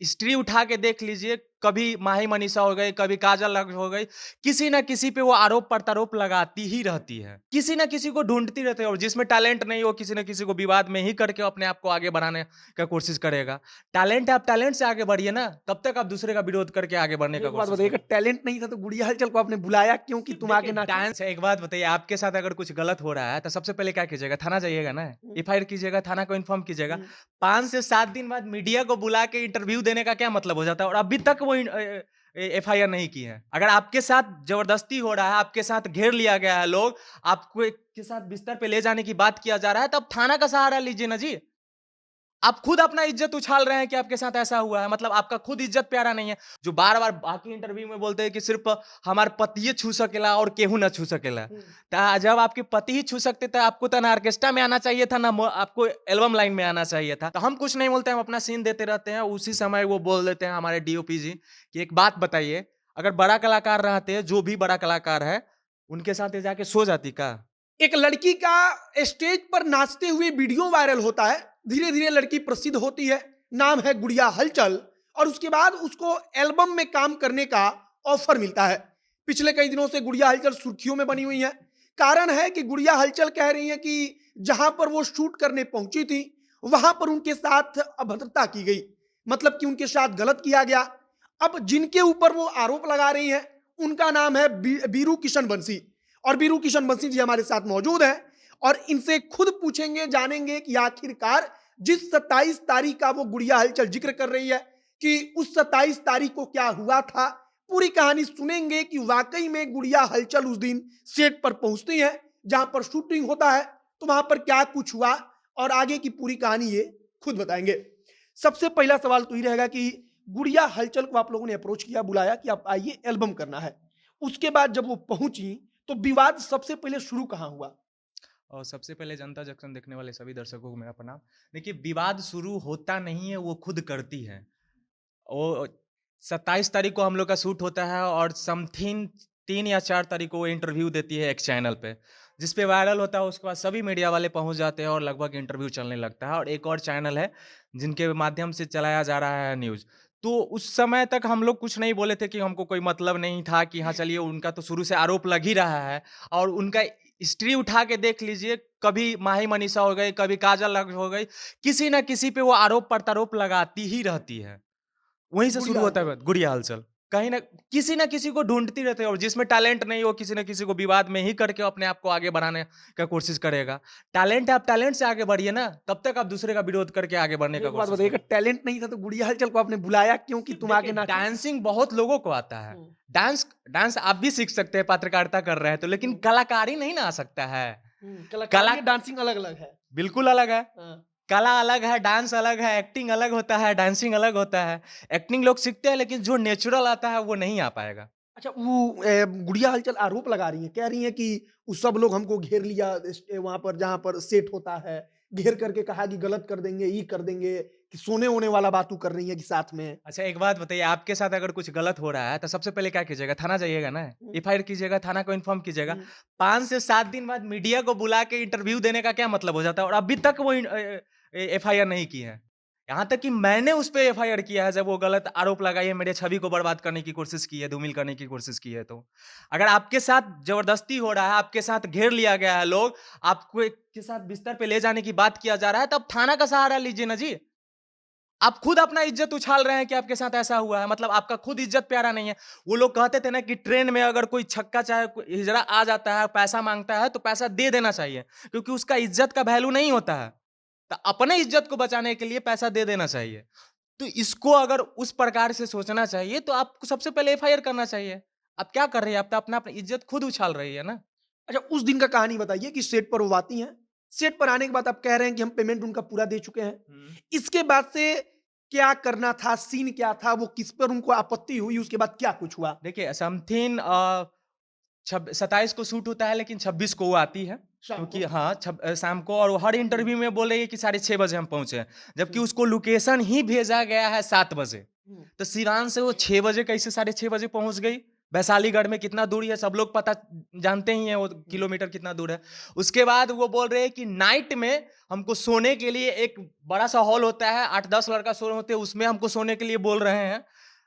History उठा के देख लीजिए, कभी माही मनीषा हो गई, कभी काजल हो गई, किसी न किसी पे वो आरोप-प्रत्यारोप लगाती ही रहती है। किसी न किसी को ढूँढती रहती है और जिसमें टैलेंट नहीं हो, किसी न किसी को विवाद में ही करके अपने आप को आगे बढ़ाने का कोशिश करेगा। टैलेंट है, आप टैलेंट से आगे बढ़िए ना, कब तक आप दूसरे का विरोध करके आगे बढ़ने का एक बात कोशिश बताइए, अगर करेंगे? टैलेंट नहीं था तो गुड़िया हलचल को आपने बुलाया क्यों कि तुम देखिए, आगे नाचो? डांस एक बात बताइए, आपके साथ अगर कुछ गलत हो रहा है, तो सबसे पहले क्या कीजिएगा? थाना जाइएगा ना, हुँ, एफआईआर कीजिएगा, थाना को इन्फॉर्म कीजिएगा। हुँ। 5 से 7 दिन बाद मीडिया को बुला के इंटरव्यू देने का क्या मतलब हो जाता है? और अभी तक वो एफआईआर नहीं की है। अगर आपके साथ ज़बरदस्ती हो रहा है, आपके साथ घेर लिया गया है लोग, आपको एक के साथ बिस्तर पे ले जाने की बात किया जा रहा है, तब थाना का सहारा लीजिए ना जी। आप खुद अपना इज्जत उछाल रहे हैं कि आपके साथ ऐसा हुआ है, मतलब आपका खुद इज्जत प्यारा नहीं है। जो बार-बार बाकी इंटरव्यू में बोलते हैं कि सिर्फ़ हमार पतिये छू सकेला और केहू ना छू सकेला। हुँ। जब आपके पति ही छू सकते थे, आपको तो ना ऑर्केस्ट्रा में आना चाहिए था, ना आपको एल्बम लाइन में आना चाहिए था। तो हम कुछ नहीं बोलते, हम अपना सीन देते रहते हैं, उसी समय वो बोल देते हैं हमारे डीओपी जी कि एक बात बताइए, अगर बड़ा कलाकार रहते, जो भी बड़ा कलाकार है, उनके साथ ये जाके सो जाती का? एक लड़की का स्टेज पर नाचते हुए वीडियो वायरल होता है। धीरे-धीरे लड़की प्रसिद्ध होती है। नाम है गुड़िया हलचल और उसके बाद उसको एल्बम में काम करने का ऑफर मिलता है। पिछले कई दिनों से गुड़िया हलचल सुर्खियों में बनी हुई है। कारण है कि गुड़िया हलचल कह रही हैं कि जहां पर वो शूट करने पहुंची थी, वहां पर उनके साथ अभद्रता की गई। मतलब कि उनके साथ गलत किया गया। अब जिनके ऊपर वो आरोप लगा रही हैं, उनका नाम है बीरू किशन बंसी। और बीरू किशन बंसी जी हमारे साथ मौजूद हैं और इनसे खुद पूछेंगे, जानेंगे कि आखिरकार जिस 27 तारीख का वो गुड़िया हलचल जिक्र कर रही है कि उस 27 तारीख को क्या हुआ था। पूरी कहानी सुनेंगे कि वाकई में गुड़िया हलचल उस दिन सेट पर पहुंचती है जहां पर शूटिंग होता है, तो वहां पर क्या कुछ हुआ और आगे की पूरी कहानी ये खुद बताएंगे। सबसे पहला सवाल तो ये रहेगा कि गुड़िया हलचल को आप लोगों ने अप्रोच किया, बुलाया कि आप आइए एल्बम करना है। उसके बाद जब वो पहुंची तो विवाद सबसे पहले शुरू कहाँ हुआ? और सबसे पहले जनता जंक्शन देखने वाले सभी दर्शकों को मेरा प्रणाम। देखिए, विवाद शुरू होता नहीं है, वो खुद करती है। वो 27 तारीख को हम लोग का शूट होता है और समथिंग 3 या 4 तारीख को वो इंटरव्यू देती है एक चैनल पे, जिस पे वायरल होता है। उसके बाद सभी मीडिया वाले पहुँच जाते हैं और लगभग इंटरव्यू चलने लगता है और एक और चैनल है, जिनके माध्यम से चलाया जा रहा है न्यूज़। तो उस समय तक हम लोग कुछ नहीं बोले थे कि हमको कोई मतलब नहीं था कि हाँ, चलिए उनका तो शुरू से आरोप लग ही रहा है और उनका हिस्ट्री उठा के देख लीजिए, कभी माही मनीषा हो गई, कभी काजल हो गई, किसी न किसी पे वो आरोप-प्रत्यारोप लगाती ही रहती है। वहीं से शुरू गुड़िया होता है हलचल। बात, गुड़िया हलचल। कहीं न किसी न किसी को ढूँढती रहती है और जिसमें टैलेंट नहीं हो, किसी न किसी को विवाद में ही करके अपने आप को आगे बढ़ाने का कोशिश करेगा। टैलेंट है, आप टैलेंट से आगे बढ़िए ना, कब तक आप दूसरे का विरोध करके आगे बढ़ने का एक बात कोशिश बताइए, अगर करेंगे? टैलेंट नहीं था तो गुड़िया हलचल को आपने बुलाया क्यों कि तुम देखिए, आगे नाचो? डांसिंग बहुत लोगों को आता है। हुँ, डांस डांस आप भी सीख सकते हैं, पत्रकारिता कर रहे हैं तो, लेकिन हुँ, कलाकारी नहीं ना आ सकता है। कलाकारी कला या डांसिंग अलग-अलग है। बिल्कुल अलग है। हाँ। कला अलग है, डांस अलग है, एक्टिंग अलग होता है, डांसिंग अलग होता है। एक्टिंग लोग सीखते हैं, लेकिन जो नेचुरल आता है वो नहीं आ पाएगा। अच्छा, वो गुड़िया हलचल आरोप लगा रही हैं, कह रही हैं कि वो सब लोग हमको घेर लिया वहाँ पर जहाँ पर सेट होता है, घेर करके कहा कि गलत कर देंगे, ये कर देंगे, कि सोने-वोने वाला बातू कर रही हैं कि साथ में। अच्छा, एक बात बताइए, आपके साथ अगर कुछ गलत हो रहा है, तो सबसे पहले क्या कीजिएगा? थाना जाइएगा ना, हुँ, एफआईआर कीजिएगा, थाना को इन्फॉर्म कीजिएगा। हुँ। 5 से 7 दिन बाद मीडिया को बुला के इंटरव्यू देने का क्या मतलब हो जाता है? और अभी तक वो एफआईआर नहीं की है। यहाँ तक कि मैंने उस पे एफआईआर किया है, जब वो गलत आरोप लगाई है, मेरे छवि को बर्बाद करने की कोशिश की है, धूमिल करने की कोशिश की है तो। अगर आपके साथ ज़बरदस्ती हो रहा है, आपके साथ घेर लिया गया है लोग, आपको एक के साथ बिस्तर पे ले जाने की बात किया जा रहा है, तब थाना का सहारा लीजिए ना जी। आप खुद अपना इज्जत उछाल रहे हैं कि आपके साथ ऐसा हुआ है, मतलब आपका खुद इज्जत प्यारा नहीं है। वो लोग कहते थे ना कि ट्रेन में अगर कोई छक्का चाहे कोई हिजड़ा आ जाता है, पैसा माँगता है, तो पैसा दे देना चाहिए, क्योंकि उसका इज्जत का वैल्यू नहीं होता है। तो अपने इज्जत को बचाने के लिए पैसा दे देना चाहिए। तो इसको अगर उस प्रकार से सोचना चाहिए, तो आपको सबसे पहले एफआईआर करना चाहिए। आप क्या कर रही हैं? आप तो अपना इज्जत खुद उछाल रही है ना। अच्छा, उस दिन का कहानी बताइए कि सेट पर वो आती हैं। सेट पर आने के बाद आप कह रहे हैं कि हम पेमेंट उनका पूरा दे चुके हैं। हुँ। इसके बाद से क्या करना था? सीन क्या था? वो किस पर उनको आपत्ति हुई? उसके बाद क्या कुछ हुआ? देखिए, समथिंग 27 को शूट होता है, लेकिन 26 को वो आती है। शाम क्योंकि को? हाँ, शाम को, और वो हर हुँ, इंटरव्यू में बोल रही है कि साढ़े 6 बजे हम पहुँचे हैं। जबकि हुँ, उसको लोकेशन ही भेजा गया है 7 बजे। हुँ। तो सिवान से वो 6 बजे कैसे साढ़े 6 बजे पहुँच गई? वैशालीगढ़ में कितना दूरी है, सब लोग पता जानते ही हैं वो किलोमीटर कितना दूर है। उसके बाद वो बोल रहे हैं कि नाइट में हमको सोने के लिए एक बड़ा सा हॉल होता है, 8-10 लड़का सो रहे होते हैं, उसमें हमको सोने के लिए बोल रहे हैं।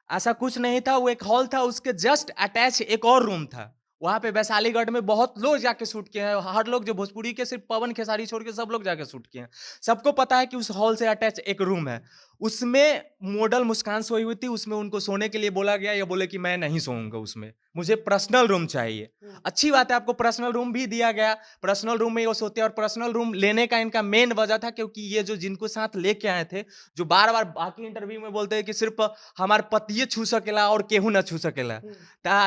ऐसा कुछ नहीं था, वो एक हॉल था, उसके जस्ट अटैच एक और रूम था। वहाँ पे वैशालीगढ़ में बहुत लोग जाके शूट किए हैं, हर लोग जो भोजपुरी के सिर्फ पवन खेसारी छोड़ के सब लोग जाके शूट किए हैं। सबको पता है कि उस हॉल से अटैच एक रूम है, उसमें मॉडल मुस्कान सोई हुई थी, उसमें उनको सोने के लिए बोला गया, ये बोले कि मैं नहीं सोऊंगा उसमें, मुझे पर्सनल रूम चाहिए। अच्छी बात है, आपको पर्सनल रूम भी दिया गया, पर्सनल रूम में वो सोते हैं। और पर्सनल रूम लेने का इनका मेन वजह था क्योंकि ये जो जिनको साथ लेके आए थे, जो बार बार बाकी इंटरव्यू में बोलते हैं कि सिर्फ हमारे पति छू सकेला और केहू ना छू सकेला।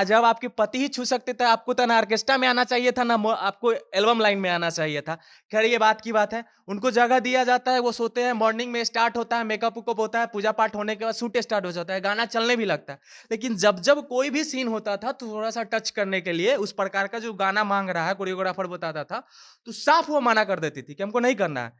जब आपके पति ही छू सकते थे, आपको तो ना ऑर्केस्ट्रा में आना चाहिए था, ना आपको एल्बम लाइन में आना चाहिए था। खैर ये बात की बात है, उनको जगह दिया जाता है, वो सोते हैं, मॉर्निंग में स्टार्ट होता है, मेकअप उकअप होता है, पूजा पाठ होने के बाद शूट स्टार्ट हो जाता है, गाना चलने भी लगता है। लेकिन जब जब कोई भी सीन होता था तो थोड़ा सा टच करने के लिए उस प्रकार का जो गाना मांग रहा है कोरियोग्राफर बताता था, तो साफ वो मना कर देती थी कि हमको नहीं करना है।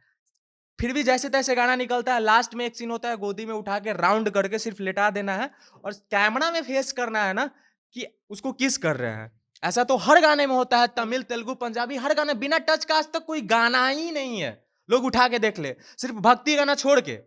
फिर भी जैसे तैसे गाना निकलता है, लास्ट में एक सीन होता है, गोदी में उठा के राउंड करके सिर्फ लेटा देना है और कैमरा में फेस करना है ना कि उसको किस कर रहे हैं। ऐसा तो हर गाने में होता है, तमिल, तेलुगु, पंजाबी, हर गाने बिना टच का आज तक कोई गाना ही नहीं है। लोग उठा के देख ले, सिर्फ भक्ति गाना छोड़ के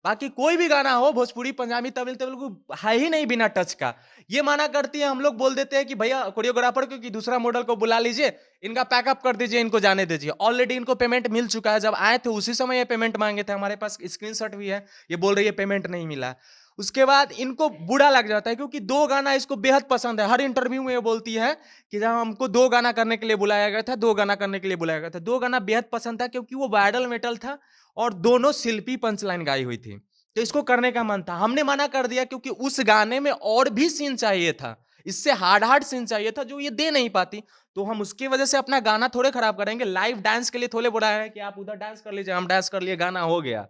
बाकी कोई भी गाना हो, भोजपुरी, पंजाबी, तमिल, तेलुगु, है ही नहीं बिना टच का। ये माना करती है, हम लोग बोल देते हैं कि भैया कोरियोग्राफर को कि दूसरा मॉडल को बुला लीजिए, इनका पैकअप कर दीजिए, इनको जाने दीजिए। ऑलरेडी इनको पेमेंट मिल चुका है, जब आए थे उसी समय ये पेमेंट मांगे थे, हमारे पास स्क्रीनशॉट भी है, ये बोल रही है पेमेंट नहीं मिला। उसके बाद इनको बुरा लग जाता है क्योंकि 2 गाना इसको बेहद पसंद है। हर इंटरव्यू में ये बोलती है कि जब हमको 2 गाना करने के लिए बुलाया गया था, 2 गाना करने के लिए बुलाया गया था। 2 गाना बेहद पसंद था क्योंकि वो वायरल मेटल था और दोनों शिल्पी पंचलाइन गाई हुई थी, तो इसको करने का मन था। हमने मना कर दिया क्योंकि उस गाने में और भी सीन चाहिए था, इससे हार्ड सीन चाहिए था जो ये दे नहीं पाती। तो हम उसकी वजह से अपना गाना थोड़े खराब करेंगे, लाइव डांस के लिए थोड़े बुलाए हैं कि आप उधर डांस कर लीजिए, हम डांस कर लिए, गाना हो गया।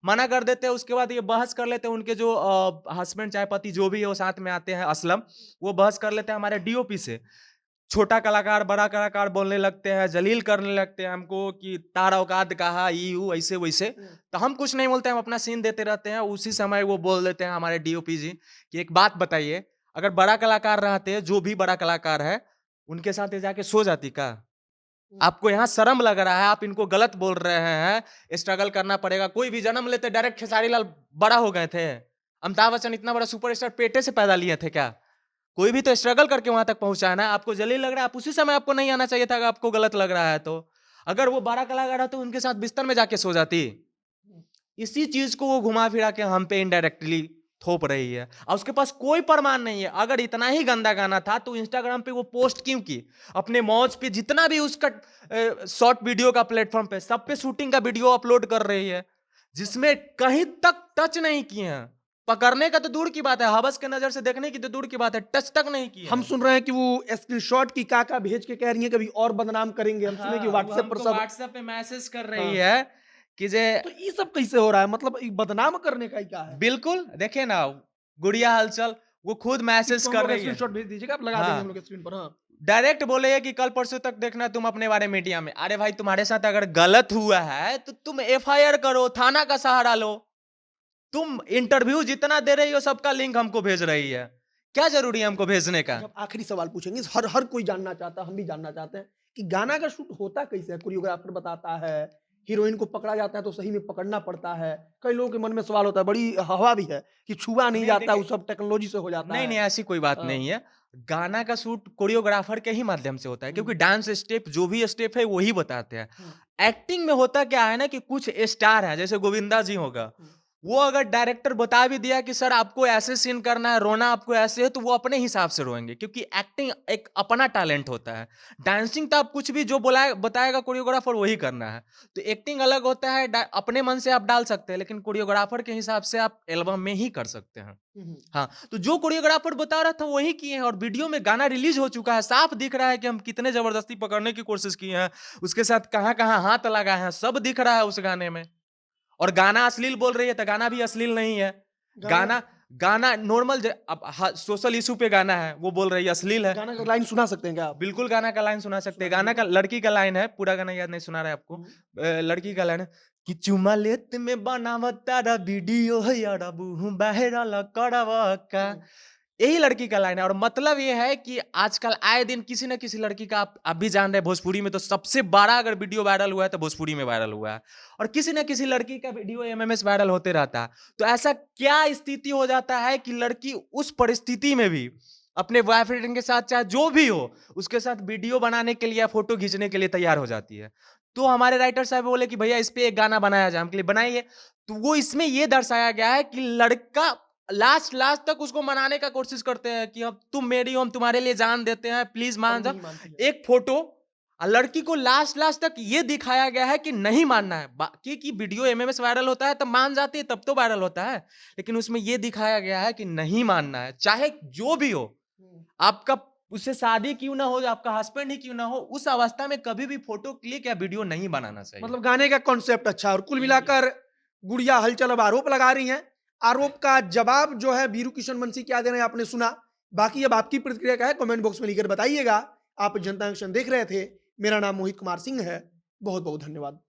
मना कर देते हैं, उसके बाद ये बहस कर लेते हैं, उनके जो हस्बैंड चाहे पति जो भी है वो साथ में आते हैं, असलम, वो बहस कर लेते हैं हमारे डीओपी से। छोटा कलाकार, बड़ा कलाकार बोलने लगते हैं, जलील करने लगते हैं हमको कि तारा औकात कहा, यू ऐसे वैसे। तो हम कुछ नहीं बोलते हैं, हम अपना सीन देते रहते हैं। उसी समय वो बोल देते हैं हमारे डीओपी जी कि एक बात बताइए, अगर बड़ा कलाकार रहते हैं, जो भी बड़ा कलाकार है, उनके साथ ये जाके सो जाती का? आपको यहाँ शर्म लग रहा है, आप इनको गलत बोल रहे हैं, स्ट्रगल करना पड़ेगा। कोई भी जन्म लेते डायरेक्ट खेसारी लाल बड़ा हो गए थे? अमिताभ बच्चन इतना बड़ा सुपरस्टार पेटे से पैदा लिए थे क्या? कोई भी तो स्ट्रगल करके वहां तक पहुंचा है ना। आपको जलील लग रहा है, आप उसी समय आपको नहीं आना चाहिए था, अगर आपको गलत लग रहा है तो। अगर वो 12 कलाकार तो उनके साथ बिस्तर में जाके सो जाती। इसी चीज को वो घुमा फिरा के हम पे इनडायरेक्टली थोप रही है और उसके पास कोई प्रमाण नहीं है। अगर इतना ही गंदा गाना था तो इंस्टाग्राम पे वो पोस्ट क्यों की? अपने मौज पे जितना भी उसका शॉर्ट वीडियो का प्लेटफॉर्म पे, सब पे शूटिंग का वीडियो अपलोड कर रही है, जिसमें कहीं तक टच नहीं किए हैं। पकड़ने का तो दूर की बात है, हवस के नजर से देखने की तो दूर की बात है, टच तक नहीं किया। हम सुन रहे हैं कि वो स्क्रीनशॉट की काका भेज के कह रही है कभी और बदनाम करेंगे। हम सुने कि व्हाट्सएप पर सब व्हाट्सएप पे मैसेज कर रही है कि जे तो ये सब कैसे हो रहा है? मतलब ये बदनाम करने का ही क्या है? बिल्कुल देखिए ना, गुड़िया हलचल वो खुद मैसेज इसको हम कर लोग रही है, स्क्रीनशॉट भेज दीजिएगा, आप लगा हाँ। देंगे हम लोग स्क्रीन पर। हाँ, डायरेक्ट बोले है कि कल परसों तक देखना तुम अपने बारे में मीडिया में। अरे भाई, तुम्हारे साथ अगर गलत हुआ है तो तुम एफआईआर करो, थाना का सहारा लो। तुम इंटरव्यू जितना दे रही हो सबका लिंक हमको भेज रही है, क्या जरूरी है हमको भेजने का? जब आखिरी सवाल पूछेंगे, हर हर कोई जानना चाहता है, हम भी जानना चाहते हैं कि गाना का शूट होता कैसे है? कोरियोग्राफर बताता है, हीरोइन को पकड़ा जाता है तो सही में पकड़ना पड़ता है। कई लोगों के मन में सवाल होता है, बड़ी हवा भी है कि छुआ नहीं नहीं, जाता, वो देखिए, सब टेक्नोलॉजी से हो जाता नहीं है। नहीं ऐसी कोई बात नहीं है। गाना का शूट कोरियोग्राफर के ही माध्यम से होता है क्योंकि डांस स्टेप जो भी स्टेप है वही बताते हैं। एक्टिंग में होता क्या है ना कि कुछ स्टार है, जैसे गोविंदा जी होगा, वो अगर डायरेक्टर बता भी दिया कि सर आपको ऐसे सीन करना है, रोना आपको ऐसे है, तो वो अपने हिसाब से रोएंगे क्योंकि एक्टिंग एक अपना टैलेंट होता है। डांसिंग तो आप कुछ भी जो बोला बताएगा कोरियोग्राफर वही करना है। तो एक्टिंग अलग होता है, अपने मन से आप डाल सकते हैं, लेकिन कोरियोग्राफर के हिसाब से आप एल्बम में ही कर सकते हैं। हाँ, तो जो कोरियोग्राफर बता रहा था वही किए हैं और वीडियो में गाना रिलीज हो चुका है, साफ दिख रहा है कि हम कितने जबरदस्ती पकड़ने की कोशिश की है, उसके साथ कहाँ-कहाँ हाथ लगाए हैं, सब दिख रहा है उस गाने में। और गाना अश्लील बोल रही है तो गाना भी अश्लील नहीं है। गाना गाना नॉर्मल अब सोशल इशू पे गाना है, वो बोल रही है अश्लील है। गाना का लाइन सुना सकते हैं क्या आप? बिल्कुल गाना का लाइन सुना सकते हैं। गाना का लड़की का लाइन है, पूरा गाना याद नहीं सुना रहा है आपको। लड़की का लाइन है कि चुमा लेत में बनावत तारा वीडियो यारा बहरा करवा का यही लड़की का लाइन है। और मतलब ये है कि आजकल आए दिन किसी न किसी लड़की का, आप भी जान रहे हैं, भोजपुरी में तो सबसे बड़ा अगर वीडियो वायरल हुआ है तो भोजपुरी में वायरल हुआ है, और किसी न किसी लड़की का वीडियो एमएमएस वायरल होते रहता है। तो ऐसा क्या स्थिति हो जाता है कि लड़की उस परिस्थिति में भी अपने बॉयफ्रेंड के साथ, चाहे जो भी हो, उसके साथ वीडियो बनाने के लिए या फोटो खींचने के लिए तैयार हो जाती है। तो हमारे राइटर साहब बोले कि भैया इस पे एक गाना बनाया जाए, हम के लिए बनाइए। तो वो इसमें ये दर्शाया गया है कि लड़का लास्ट लास्ट तक उसको मनाने का कोशिश करते हैं कि अब तुम मेरी हो, हम तुम्हारे लिए जान देते हैं, प्लीज पर मान वो जाओ। नहीं मानती है। एक फोटो, और लड़की को लास्ट लास्ट तक ये दिखाया गया है कि नहीं मानना है। बाकी की वीडियो एमएमएस वायरल होता है तब मान जाती है, तब तो वायरल होता है, लेकिन उसमें ये दिखाया गया है कि नहीं मानना है, चाहे जो भी हो। हम्म। आपका उससे शादी क्यों ना हो, आपका हस्बैंड ही क्यों ना हो, उस अवस्था में कभी भी फोटो क्लिक या वीडियो नहीं बनाना चाहिए। मतलब गाने का कॉन्सेप्ट अच्छा है। और कुल जी। मिलाकर गुड़िया हलचल अब आरोप लगा रही हैं। आरोप का जवाब जो है वीरू किशन बंसी क्या दे रहे हैं आपने सुना। बाकी अब आपकी प्रतिक्रिया क्या है कमेंट बॉक्स में लिखकर बताइएगा। आप जनता एक्शन देख रहे थे। मेरा नाम मोहित कुमार सिंह है। बहुत बहुत धन्यवाद।